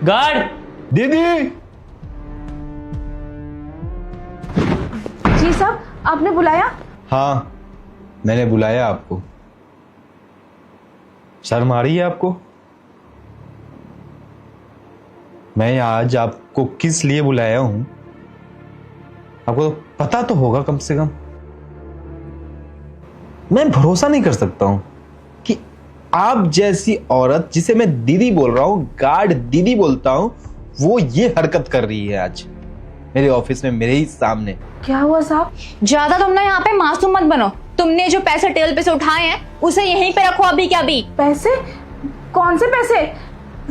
Guard. दीदी। जी साहब, आपने बुलाया? हाँ, मैंने बुलाया आपको। शर्म आ रही है आपको? मैं आज आपको किस लिए बुलाया हूं, आपको तो पता तो होगा कम से कम। मैं भरोसा नहीं कर सकता हूं कि आप जैसी औरत, जिसे मैं दीदी बोल रहा हूं, गार्ड दीदी बोलता हूं, वो ये हरकत कर रही है आज मेरे ऑफिस में, मेरे ही सामने। क्या हुआ साहब? ज्यादा तुम ना यहाँ पे मासूम मत बनो। तुमने जो पैसे टेबल पे से उठाए हैं उसे यहीं पे रखो अभी के अभी। पैसे? कौन से पैसे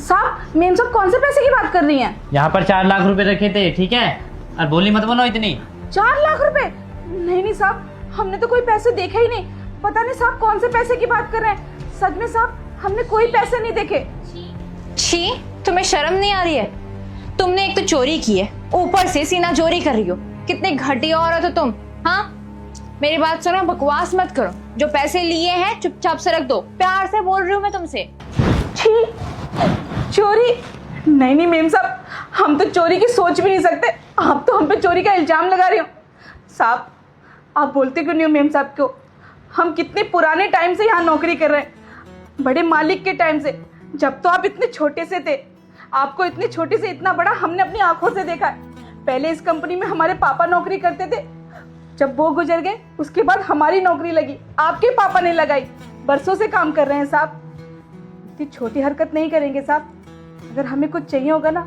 साहब? मेम साहब कौन से पैसे की बात कर रही हैं? यहाँ पर 4 लाख रुपए रखे थे, ठीक है? और बोली मत बनो इतनी। 4 लाख रुपए? नहीं साहब, हमने तो कोई पैसे देखे ही नहीं। पता नहीं साहब कौन से पैसे की बात कर रहे हैं। सच में साहब, हमने कोई पैसे नहीं देखे। छी, तुम्हें शर्म नहीं आ रही है? तुमने एक तो चोरी की है, ऊपर से सीना चोरी कर रही हो। कितनी घटिया औरत हो तुम। हाँ, मेरी बात सुनो, बकवास मत करो। जो पैसे लिए हैं चुपचाप से रख दो। प्यार से बोल रही हूँ मैं तुमसे। छी, चोरी? नहीं मेम साहब, हम तो चोरी की सोच भी नहीं सकते। आप तो हम पे चोरी का इल्जाम लगा रहे हो। साहब, आप बोलते क्यों नहीं हो मेम साहब को? हम कितने पुराने टाइम से यहाँ नौकरी कर रहे हैं, बड़े मालिक के टाइम से। जब तो आप इतने छोटे से थे, आपको इतने छोटे से इतना बड़ा हमने अपनी आंखों से देखा है। पहले इस कंपनी में हमारे पापा नौकरी करते थे, जब वो गुजर गए उसके बाद हमारी नौकरी लगी, आपके पापा ने लगाई। बरसों से काम कर रहे हैं साहब। इतनी छोटी हरकत नहीं करेंगे साहब। अगर हमें कुछ चाहिए होगा ना,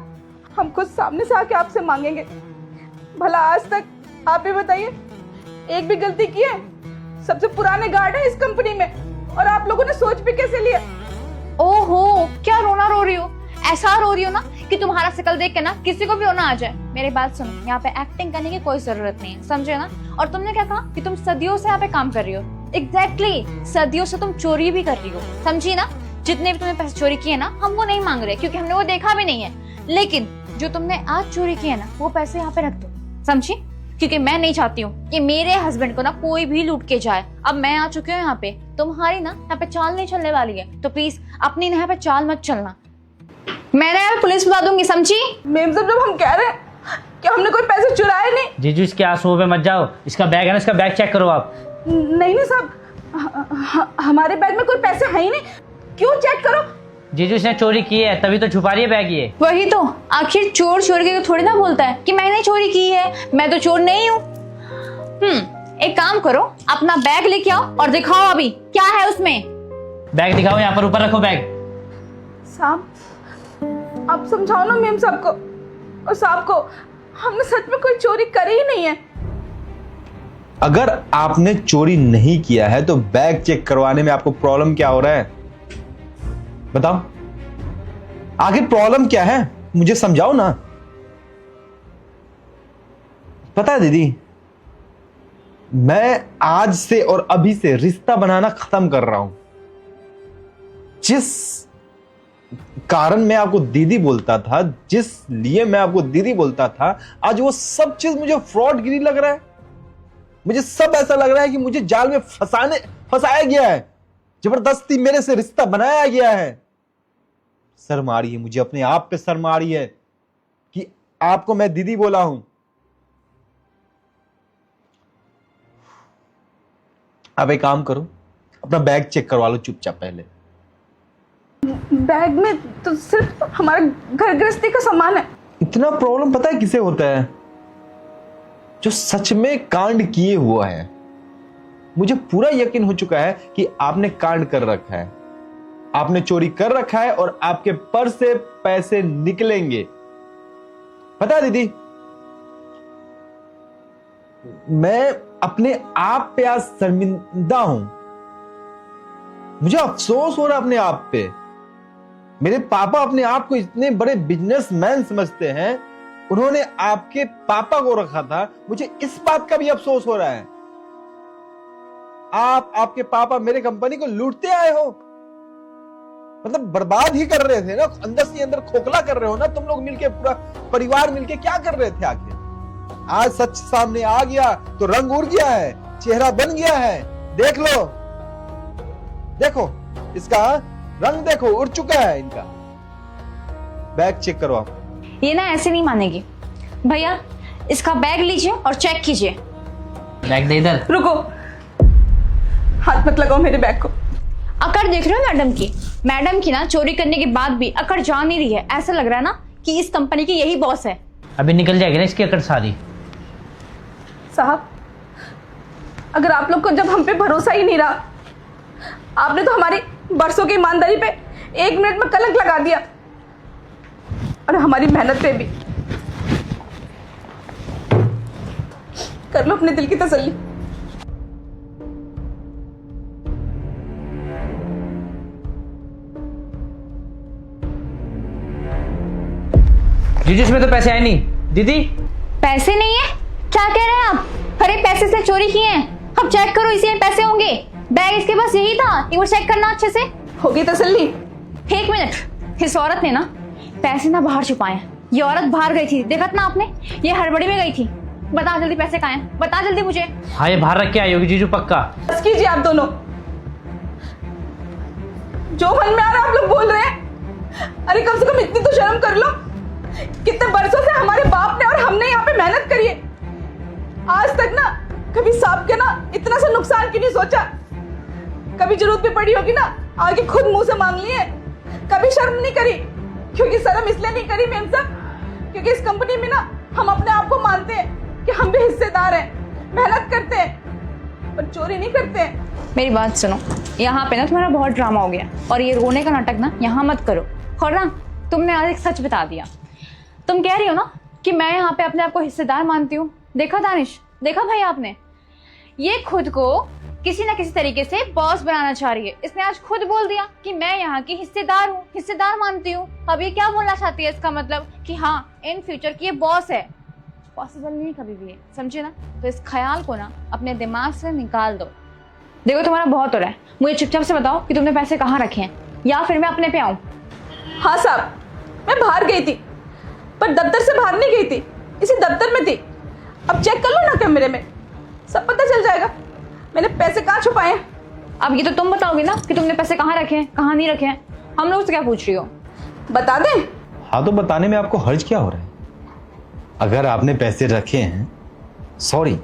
हम खुद सामने से आके आपसे मांगेंगे। भला आज तक आप ही बताइए, एक भी गलती की है? सबसे पुराने गार्ड है इस कंपनी में, और आप लोगों ने सोच भी कैसे लिया? ओहो, क्या रोना रो रही हो? ऐसा रो रही हो ना कि तुम्हारा शकल देख के ना किसी को भी रोना आ जाए। मेरी बात सुनो, यहाँ पे एक्टिंग करने की कोई जरूरत नहीं है, समझे ना? और तुमने क्या कहा कि तुम सदियों से यहाँ पे काम कर रही हो? एग्जैक्टली, सदियों से तुम चोरी भी कर रही हो, समझी ना? जितने भी तुमने पैसे चोरी किए ना, हम वो नहीं मांग रहे, क्योंकि हमने वो देखा भी नहीं है। लेकिन जो तुमने आज चोरी किए ना, वो पैसे यहाँ पे रख दो, समझी? क्योंकि मैं नहीं चाहती हूँ कि मेरे हस्बैंड को ना कोई भी लूट के जाए। अब मैं आ चुकी हूँ यहाँ पे, तुम्हारी ना यहाँ पे चाल नहीं चलने वाली है, तो प्लीज अपनी यहाँ पे चाल मत चलना। मैं ना यहाँ पे पुलिस बुला दूंगी, समझी? मेम साहब, जब हम कह रहे हैं कि हमने कोई पैसे चुराए नहीं। जीजू इसके आंसुओं पे मत जाओ। इसका बैग है ना, इसका बैग चेक करो आप। नहीं साहब, हमारे बैग में कोई पैसे है ही नहीं। क्यों चेक करो? जीजू इसने चोरी की है, तभी तो छुपा रही है बैग ये। वही तो, आखिर चोर चोर के थोड़ी ना बोलता है कि मैंने चोरी की है, मैं तो चोर नहीं हूँ। एक काम करो, अपना बैग लेके आओ और दिखाओ अभी क्या है उसमें। बैग दिखाओ, यहाँ पर ऊपर रखो बैग। साहब, आप समझाओ ना मेम साहब को। और साहब को, हमने सच में कोई चोरी करी ही नहीं है। अगर आपने चोरी नहीं किया है तो बैग चेक करवाने में आपको प्रॉब्लम क्या हो रहा है? बताओ, आखिर प्रॉब्लम क्या है, मुझे समझाओ ना। पता है दीदी, मैं आज से और अभी से रिश्ता बनाना खत्म कर रहा हूं। जिस कारण मैं आपको दीदी बोलता था, जिस लिए मैं आपको दीदी बोलता था, आज वो सब चीज मुझे फ्रॉडगिरी लग रहा है। मुझे सब ऐसा लग रहा है कि मुझे जाल में फंसाया गया है, जबरदस्ती मेरे से रिश्ता बनाया गया है। शर्म आ रही है मुझे, अपने आप पे शर्म आ रही है कि आपको मैं दीदी बोला हूं। अब एक काम करो, अपना बैग चेक करवा लो चुपचाप पहले। बैग में तो सिर्फ हमारा घर गृहस्थी का सामान है। इतना प्रॉब्लम पता है किसे होता है? जो सच में कांड किए हुआ है। मुझे पूरा यकीन हो चुका है कि आपने कांड कर रखा है, आपने चोरी कर रखा है और आपके पर्स से पैसे निकलेंगे। पता है दीदी, मैं अपने आप पे आज शर्मिंदा हूं। मुझे अफसोस हो रहा है अपने आप पे। मेरे पापा अपने आप को इतने बड़े बिजनेसमैन समझते हैं, उन्होंने आपके पापा को रखा था। मुझे इस बात का भी अफसोस हो रहा है, आपके पापा मेरे कंपनी को लूटते आए हो, मतलब बर्बाद ही कर रहे थे ना, अंदर से अंदर खोखला कर रहे हो ना तुम लोग मिलके, पूरा परिवार मिलके क्या कर रहे थे आखिर? आज सच सामने आ गया तो रंग उड़ गया है, चेहरा बन गया है। देख लो, देखो इसका रंग देखो, उड़ चुका है इनका। बैग चेक करो आप। ये ना ऐसे नहीं मानेगी। भैया इसका बैग लीजिए और चेक कीजिए। बैग दे इधर। रुको, हाथ मत लगाओ मेरे बैग को। अकड़ देख रहे हो मैडम की ना चोरी करने के बाद भी अकड़ जा नहीं रही है। ऐसा लग रहा है ना कि इस कंपनी की यही बॉस है। अभी निकल जाएगी ना इसकी अकड़ सारी। साहब, अगर आप लोग को जब हम पे भरोसा ही नहीं रहा, आपने तो हमारी बरसों की ईमानदारी पे 1 मिनट में कलंक लगा दिया और हमारी मेहनत पे भी। कर लो अपने दिल की तसल्ली। जीजू इसमें तो पैसे आए नहीं। दीदी पैसे नहीं है? क्या कह रहे हैं आप? अरे पैसे से चोरी किए हैं। अब चेक करो, इसी में पैसे होंगे। बैग इसके पास यही था, एक बार चेक करना अच्छे से। होगी तसल्ली? 1 मिनट, इस औरत ने ना पैसे ना बाहर छुपाए हैं। ये औरत बाहर गई थी, देखा था ना आपने? ये हड़बड़ी में गई थी। बता जल्दी पैसे कहाँ हैं, बता जल्दी मुझे। हाँ ये बाहर रख के आई होगी जीजू पक्का। बस कीजिए आप दोनों, जो मन में आ रहा है आप लोग बोल रहे हैं। अरे कम से कम इतनी तो शर्म कर लो। कितने बरसों से हमारे बाप ने और हमने यहाँ पे मेहनत करी है। आज तक ना कभी सांप के ना इतना सा नुकसान क्यों नहीं सोचा। कभी जरूरत भी पड़ी होगी ना आगे खुद मुंह से मांग लिए। कभी शर्म नहीं करी, क्योंकि शर्म इसलिए नहीं करी मेम साहब, क्योंकि इस कंपनी में ना हम अपने आप को मानते हैं कि हम भी हिस्सेदार हैं, मेहनत करते हैं पर चोरी नहीं करते हैं। मेरी बात सुनो, यहाँ पे ना तुम्हारा बहुत ड्रामा हो गया और ये रोने का नाटक ना यहाँ मत करो। और ना तुमने आज एक सच बता दिया। तुम कह रही हो ना कि मैं यहाँ पे अपने आप को हिस्सेदार मानती हूँ। देखा दानिश, देखा भाई आपने, ये खुद को किसी ना किसी तरीके से बॉस बनाना चाह रही है। इसने आज खुद बोल दिया कि मैं यहाँ की हिस्सेदार हूँ, हिस्सेदार मानती हूँ। अब ये क्या बोलना चाहती है? इसका मतलब कि हाँ इन फ्यूचर की ये बॉस है। पॉसिबल नहीं कभी भी है, समझे ना? तो इस ख्याल को ना अपने दिमाग से निकाल दो। देखो तुम्हारा बहुत हो रहा है, मुझे चुपचाप से बताओ कि तुमने पैसे कहाँ रखे हैं, या फिर मैं अपने पे आऊँ। हाँ साहब, मैं बाहर गई थी पर दफ्तर से बाहर नहीं गई थी, इसी दफ्तर में थी। अब चेक कर लो ना कैमरे में, सब पता चल जाएगा मैंने पैसे कहाँ छुपाए हैं। अब ये तो तुम बताओगे ना कि तुमने पैसे कहाँ रखे हैं, कहाँ नहीं रखे हैं। हम लोग से क्या पूछ रही हो? बता दें? हाँ तो बताने में आपको हर्ज क्या हो रहा है? अगर आपने पैसे रखे हैं, सॉरी,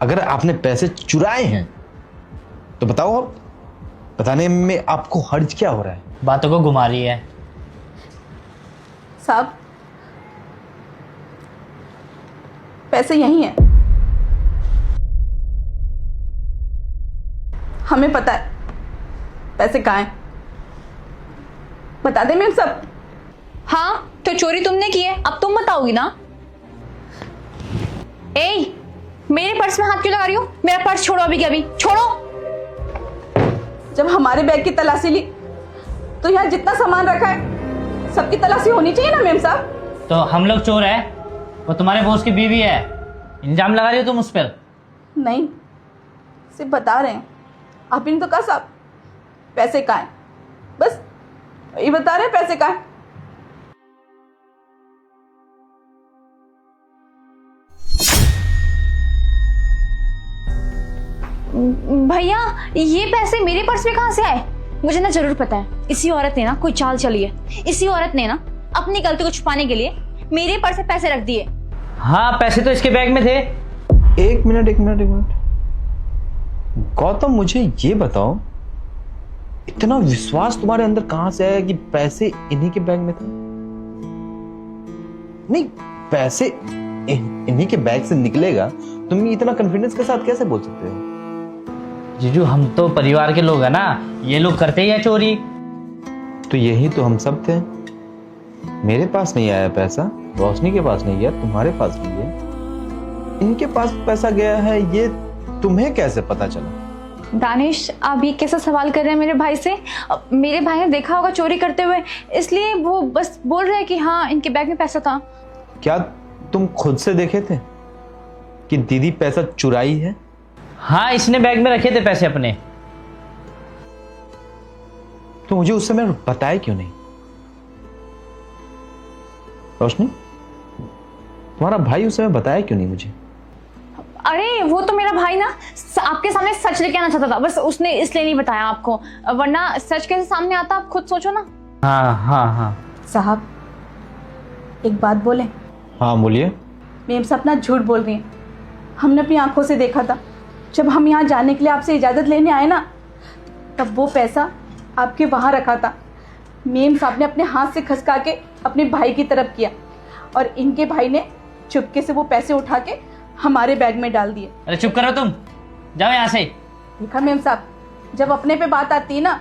अगर आपने पैसे चुराए हैं तो बताओ। आप बताने में आपको हर्ज क्या हो रहा है? बातों को घुमा रही है। साहब पैसे यही हैं, हमें पता है पैसे कहाँ हैं। बता दें मैम सब? हाँ तो चोरी तुमने की है, अब तुम बताओगी ना। ए, मेरे पर्स में हाथ क्यों लगा रही हो? मेरा पर्स छोड़ो अभी के अभी, छोड़ो। जब हमारे बैग की तलाशी ली तो यहाँ जितना सामान रखा है सबकी तलाशी होनी चाहिए ना मैम साहब। तो हम लोग चोर है? वो तुम्हारे बॉस की बीवी है, इल्जाम लगा रही हो तुम उस पर? नहीं, सिर्फ बता रहे हैं। आप ने तो कहा साहब पैसे कहाँ हैं, बस ये बता रहे हैं पैसे कहाँ हैं। भैया ये पैसे मेरे पर्स में कहाँ से आए? मुझे ना जरूर पता है, इसी औरत ने ना कोई चाल चली है। इसी औरत ने ना अपनी गलती को छुपाने के लिए मेरे पर्स में पैसे रख दिए। हाँ पैसे तो इसके बैग में थे। एक मिनट गौतम, मुझे ये बताओ, इतना विश्वास तुम्हारे अंदर कहां से आया कि पैसे इन्हीं के बैग में थे? नहीं, पैसे इन्हीं के बैग से निकलेगा, तुम इतना कॉन्फिडेंस के साथ कैसे बोल सकते हो? जीजू हम तो परिवार के लोग हैं ना, ये लोग करते ही है चोरी। तो यही तो हम सब थे। मेरे पास नहीं आया पैसा, रोशनी के पास नहीं गया, तुम्हारे पास नहीं है, इनके पास पैसा गया है, ये तुम्हें कैसे पता चला? दानिश आप ये कैसा सवाल कर रहे हैं मेरे भाई से? मेरे भाई ने देखा होगा चोरी करते हुए, इसलिए वो बस बोल रहे हैं कि हाँ इनके बैग में पैसा था। क्या तुम खुद से देखे थे कि दीदी पैसा चुराई है? हाँ इसने बैग में रखे थे पैसे अपने। तो मुझे उस समय बताया क्यों नहीं? रोशनी, तुम्हारा भाई उस समय बताया क्यों नहीं मुझे? अरे वो तो मेरा भाई ना आपके सामने सच लेके आना चाहता था, बस उसने इसलिए नहीं बताया आपको, वरना सच कैसे सामने आता आप खुद सोचो ना। हाँ हाँ हाँ साहब एक बात बोले? हाँ बोलिए। मेम साहब ना झूठ बोल रही हैं। हमने अपनी आंखों से देखा था, जब हम यहाँ जाने के लिए आपसे इजाज़त लेने आए ना, तब वो पैसा आपके वहाँ रखा था। मेम साहब ने अपने हाथ से खसका के अपने भाई की तरफ किया और इनके भाई ने चुपके से वो पैसे उठा के हमारे बैग में डाल दिए। अरे चुप करो तुम, जाओ यहाँ से। देखा मेम साहब, जब अपने पे बात आती है ना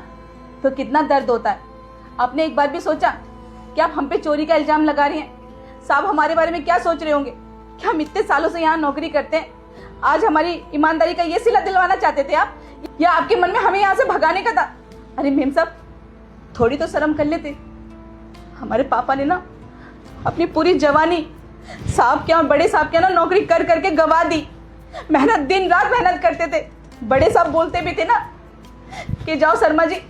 तो कितना दर्द होता है। आपने एक बार भी सोचा कि आप हम पे चोरी का इल्जाम लगा रही हैं? साहब हमारे बारे में क्या सोच रहे होंगे कि हम इतने सालों से यहाँ नौकरी करते हैं, आज हमारी ईमानदारी का ये सिला दिलवाना चाहते थे आप, या आपके मन में हमें यहाँ से भगाने का था? अरे मेम साहब थोड़ी तो शर्म कर लेते। हमारे पापा ने ना अपनी पूरी जवानी साहब के और बड़े साहब के ना नौकरी कर करके गवा दी। मेहनत, दिन रात मेहनत करते थे। बड़े साहब बोलते भी थे ना कि जाओ शर्मा जी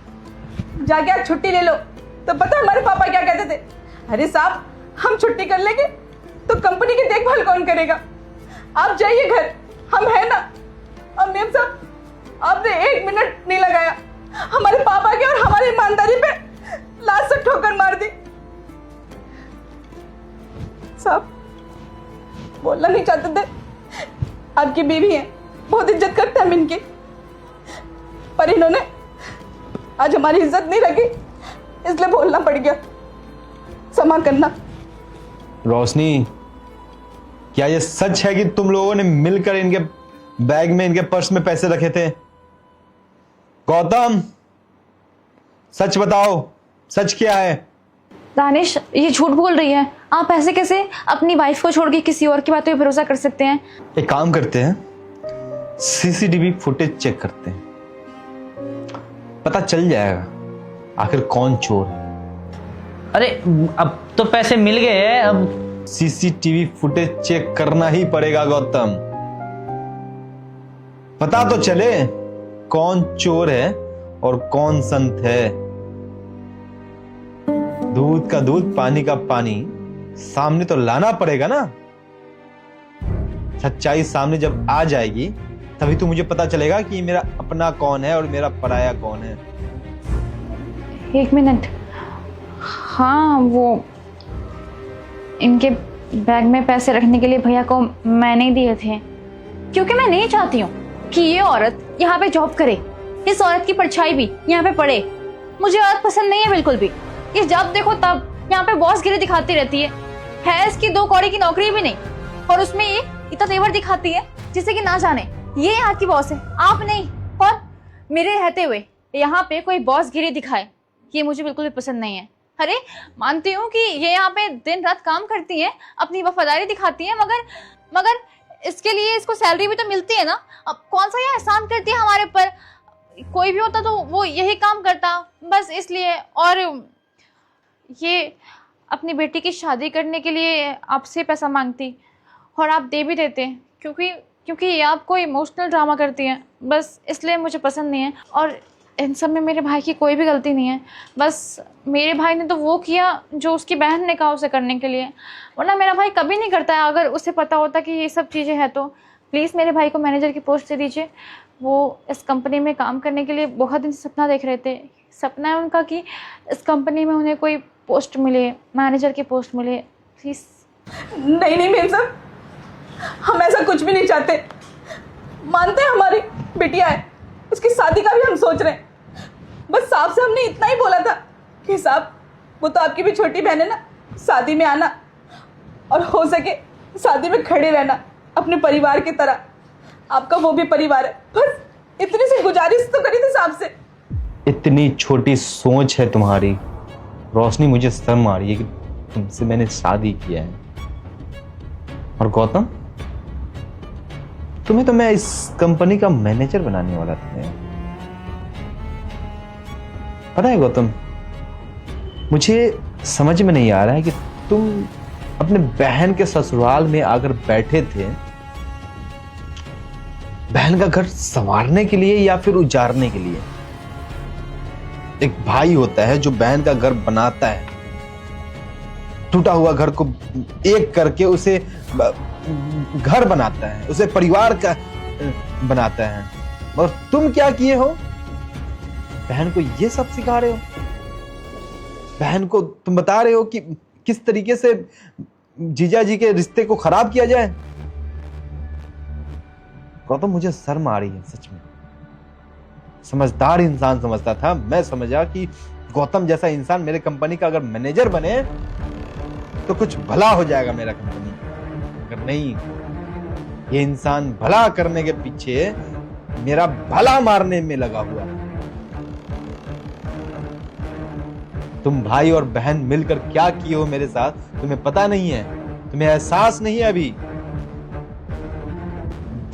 जाके आज छुट्टी ले लो, तो पता है हमारे पापा क्या कहते थे? अरे साहब हम छुट्टी कर लेंगे तो कंपनी की देखभाल कौन करेगा, आप जाइए घर, हम है ना। और मेम साहब आपने 1 मिनट नहीं लगाया, हमारे पापा के और हमारी ईमानदारी पे लास्ट तक ठोकर मार दी। साहब बोलना नहीं चाहते थे, आपकी बीवी है, बहुत इज्जत करते हैं हम इनकी, पर इन्होंने आज हमारी इज्जत नहीं रखी, इसलिए बोलना पड़ गया। क्षमा करना। रोशनी, क्या ये सच है कि तुम लोगों ने मिलकर इनके बैग में, इनके पर्स में पैसे रखे थे? गौतम सच बताओ, सच क्या है? दानिश ये झूठ बोल रही है। आप ऐसे कैसे अपनी वाइफ को छोड़ के किसी और की बातों पे भरोसा कर सकते हैं? एक काम करते हैं, सीसीटीवी फुटेज चेक करते हैं, पता चल जाएगा आखिर कौन चोर है। अरे अब तो पैसे मिल गए हैं, अब सीसीटीवी फुटेज चेक करना ही पड़ेगा गौतम, पता तो चले कौन चोर है और कौन संत है। दूध का दूध, पानी का पानी सामने तो लाना पड़ेगा ना। सच्चाई सामने जब आ जाएगी तभी तो मुझे पता चलेगा कि मेरा अपना कौन है और मेरा पराया कौन है। 1 मिनट। हाँ वो इनके बैग में पैसे रखने के लिए भैया को मैंने ही दिए थे, क्योंकि मैं नहीं चाहती हूँ कि ये औरत यहाँ पे जॉब करे, इस औरत की परछाई भी यहाँ पे पड़े। मुझे औरत पसंद नहीं है बिल्कुल भी। ये जब देखो तब यहाँ पे बॉस गिरी दिखाती रहती है इसकी 2 कौड़ी की नौकरी भी नहीं, और उसमें ये इतना तेवर दिखाती है जिससे कि ना जाने ये यहाँ की बॉस है, आप नहीं। और मेरे रहते हुए यहाँ पे कोई बॉस गिरी दिखाए, ये मुझे बिल्कुल भी पसंद नहीं है। अरे मानती हूँ कि ये यहाँ पे दिन रात काम करती है, अपनी वफादारी दिखाती है, मगर इसके लिए इसको सैलरी भी तो मिलती है ना। अब कौन सा ये एहसान करती है हमारे पर? कोई भी होता तो वो यही काम करता, बस इसलिए। और ये अपनी बेटी की शादी करने के लिए आपसे पैसा मांगती और आप दे भी देते, क्योंकि ये आपको इमोशनल ड्रामा करती हैं, बस इसलिए मुझे पसंद नहीं है। और इन सब में मेरे भाई की कोई भी गलती नहीं है, बस मेरे भाई ने तो वो किया जो उसकी बहन ने कहा उसे करने के लिए, वरना मेरा भाई कभी नहीं करता है। अगर उसे पता होता कि ये सब चीज़ें हैं तो प्लीज़ मेरे भाई को मैनेजर की पोस्ट दे दीजिए। वो इस कंपनी में काम करने के लिए बहुत दिन से सपना देख रहे थे। सपना है उनका कि इस कंपनी में उन्हें कोई पोस्ट मिले, मैनेजर की पोस्ट मिले, प्लीज़। नहीं नहीं मेम साहब, हम ऐसा कुछ भी नहीं चाहते। मानते हैं हमारी बिटिया है, उसकी शादी का भी हम सोच रहे हैं। बस साहब से हमने इतना ही बोला था कि साहब वो तो आपकी भी छोटी बहन है ना, शादी में आना और हो सके शादी में खड़े रहना अपने परिवार की तरह, आपका वो भी परिवार है। बस इतनी सी गुजारिश तो करी थी साहब से। इतनी छोटी सोच है तुम्हारी रोशनी, मुझे शर्म आ रही है कि तुमसे मैंने शादी किया है। और गौतम, तुम्हें तो मैं इस कंपनी का मैनेजर बनाने वाला था। पता है गौतम, मुझे समझ में नहीं आ रहा है कि तुम अपने बहन के ससुराल में आकर बैठे थे बहन का घर संवारने के लिए या फिर उजाड़ने के लिए। एक भाई होता है जो बहन का घर बनाता है, टूटा हुआ घर को एक करके उसे घर बनाता है, उसे परिवार का बनाता है। और तुम क्या किए हो? बहन को ये सब सिखा रहे हो। बहन को तुम बता रहे हो कि किस तरीके से जीजा जी के रिश्ते को खराब किया जाए। गौतम मुझे शर्म आ रही है सच में। समझदार इंसान समझता था, मैं समझा कि गौतम जैसा इंसान मेरे कंपनी का अगर मैनेजर बने तो कुछ भला हो जाएगा मेरा कंपनी। अगर नहीं, ये इंसान भला करने के पीछे मेरा भला मारने में लगा हुआ है। तुम भाई और बहन मिलकर क्या किए हो मेरे साथ तुम्हें पता नहीं है, तुम्हें एहसास नहीं है अभी।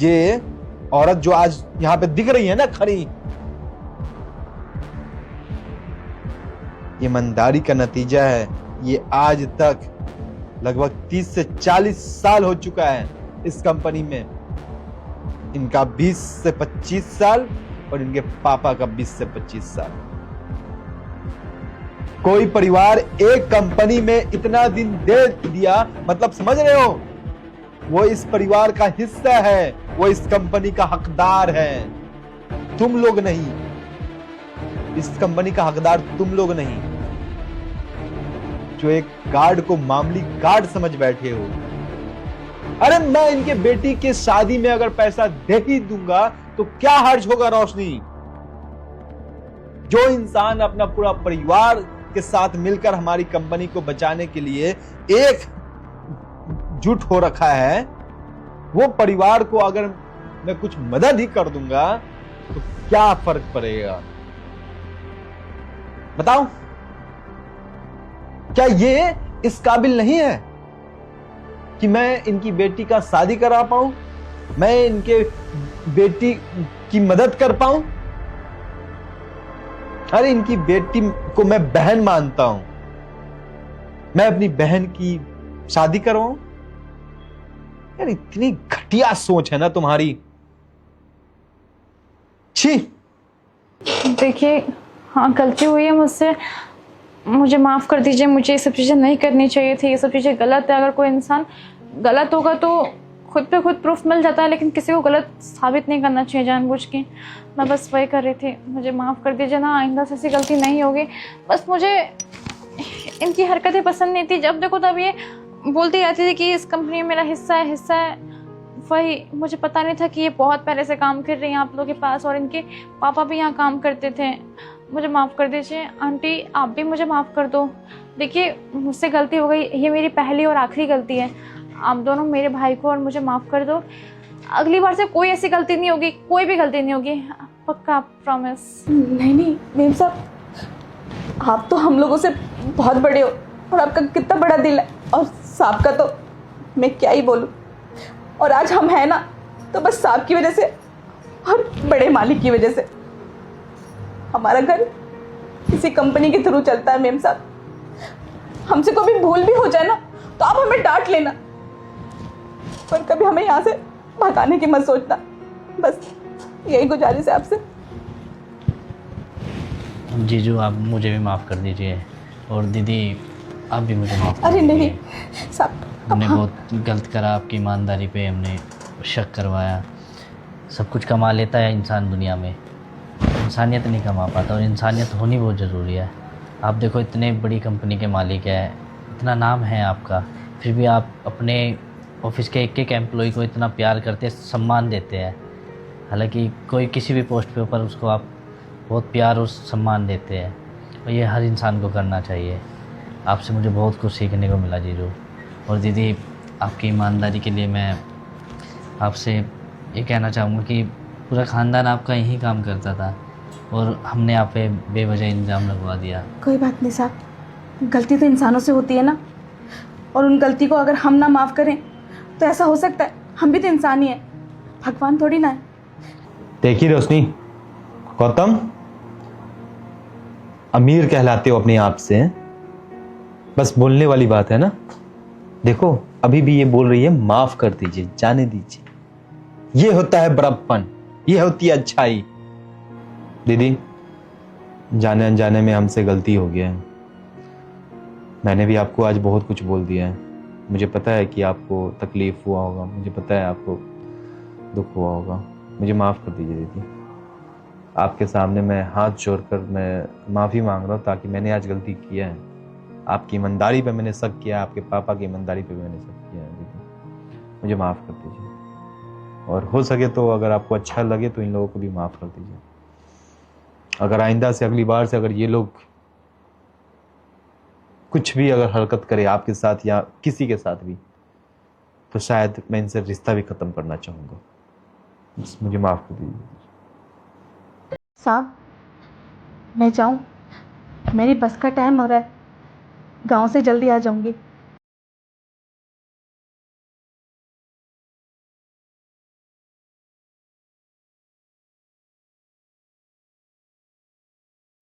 ये औरत जो आज यहां पे दिख रही है ना खड़ी, ईमानदारी का नतीजा है। ये आज तक लगभग 30 से 40 साल हो चुका है इस कंपनी में। इनका 20 से 25 साल और इनके पापा का 20 से 25 साल। कोई परिवार एक कंपनी में इतना दिन दे दिया, मतलब समझ रहे हो, वो इस परिवार का हिस्सा है, वो इस कंपनी का हकदार है, तुम लोग नहीं। इस कंपनी का हकदार तुम लोग नहीं, जो एक गार्ड को मामूली गार्ड समझ बैठे हो। अरे मैं इनके बेटी के शादी में अगर पैसा दे ही दूंगा तो क्या हर्ज होगा रोशनी। जो इंसान अपना पूरा परिवार के साथ मिलकर हमारी कंपनी को बचाने के लिए एकजुट हो रखा है, वो परिवार को अगर मैं कुछ मदद ही कर दूंगा तो क्या फर्क पड़ेगा बताओ। क्या ये इस काबिल नहीं है कि मैं इनकी बेटी का शादी करा पाऊं, मैं इनके बेटी की मदद कर पाऊं। अरे इनकी बेटी को मैं बहन मानता हूं, मैं अपनी बहन की शादी करवाऊं। यार इतनी घटिया सोच है ना तुम्हारी, छी। देखिए, हाँ गलती हुई है मुझसे, मुझे माफ़ कर दीजिए। मुझे ये सब चीज़ें नहीं करनी चाहिए थी, ये सब चीज़ें गलत है। अगर कोई इंसान गलत होगा तो खुद पे खुद प्रूफ मिल जाता है, लेकिन किसी को गलत साबित नहीं करना चाहिए जानबूझ के। मैं बस वही कर रही थी, मुझे माफ़ कर दीजिए ना, आइंदा से ऐसी गलती नहीं होगी। बस मुझे इनकी हरकतें पसंद नहीं थी, जब देखो तब ये बोलती रहती थी कि इस कंपनी में मेरा हिस्सा है। वही मुझे पता नहीं था कि ये बहुत पहले से काम कर रही हैं आप लोगों के पास, और इनके पापा भी यहाँ काम करते थे। मुझे माफ़ कर दीजिए आंटी, आप भी मुझे माफ़ कर दो। देखिए मुझसे गलती हो गई, ये मेरी पहली और आखिरी गलती है। आप दोनों मेरे भाई को और मुझे माफ़ कर दो। अगली बार से कोई ऐसी गलती नहीं होगी, कोई भी गलती नहीं होगी, पक्का, प्रॉमिस। नहीं मेम साहब, आप तो हम लोगों से बहुत बड़े हो और आपका कितना बड़ा दिल है, और साहब का तो मैं क्या ही बोलूँ। और आज हम हैं ना तो बस साहब की वजह से और बड़े मालिक की वजह से। हमारा घर किसी कंपनी के थ्रू चलता है मेम साहब। हमसे कोई भी भूल भी हो जाए ना तो आप हमें डांट लेना, पर कभी हमें यहाँ से भगाने की मत सोचना। बस यही गुजारिश है आपसे। जीजू आप मुझे भी माफ़ कर दीजिए, और दीदी आप भी मुझे माफ़ कर अरे दीजिए। नहीं साहब, हमने बहुत गलत करा, आपकी ईमानदारी पे हमने शक करवाया। सब कुछ कमा लेता है इंसान दुनिया में, इंसानियत नहीं कमा पाता, और इंसानियत होनी बहुत ज़रूरी है। आप देखो इतने बड़ी कंपनी के मालिक है, इतना नाम है आपका, फिर भी आप अपने ऑफिस के एक एम्प्लॉय को इतना प्यार करते, सम्मान देते हैं। हालांकि कोई किसी भी पोस्ट पे ऊपर उसको आप बहुत प्यार और सम्मान देते हैं, और ये हर इंसान को करना चाहिए। आपसे मुझे बहुत कुछ सीखने को मिला जीजू। और दीदी आपकी ईमानदारी के लिए मैं आपसे ये कहना चाहूँगा कि पूरा ख़ानदान आपका यही काम करता था, और हमने आप पे बेवजह इल्ज़ाम लगवा दिया। कोई बात नहीं साहब, गलती तो इंसानों से होती है ना, और उन गलती को अगर हम ना माफ़ करें तो ऐसा हो सकता है। हम भी तो इंसान ही हैं, भगवान थोड़ी ना है। देखिए रोशनी, गौतम अमीर कहलाते हो अपने आप से, बस बोलने वाली बात है ना। देखो अभी भी ये बोल रही है माफ कर दीजिए, जाने दीजिए। ये होता है बड़प्पन, ये होती है अच्छाई। दीदी जाने अनजाने में हमसे गलती हो गया है, मैंने भी आपको आज बहुत कुछ बोल दिया है। मुझे पता है कि आपको तकलीफ हुआ होगा, मुझे पता है आपको दुख हुआ होगा, मुझे माफ़ कर दीजिए दीदी। आपके सामने मैं हाथ जोड़कर मैं माफ़ी मांग रहा हूँ, ताकि मैंने आज गलती किया है, आपकी ईमानदारी पे मैंने शक किया, आपके पापा की ईमानदारी पे भी मैंने शक किया है दीदी, मुझे माफ़ कर दीजिए। और हो सके तो अगर आपको अच्छा लगे तो इन लोगों को भी माफ़ कर दीजिए। अगर आइंदा से, अगली बार से अगर ये लोग कुछ भी अगर हरकत करे आपके साथ या किसी के साथ भी, तो शायद मैं इनसे रिश्ता भी ख़त्म करना चाहूँगा। बस मुझे माफ़ कर दीजिए। साहब मैं जाऊँ, मेरी बस का टाइम हो रहा है, गांव से जल्दी आ जाऊंगी।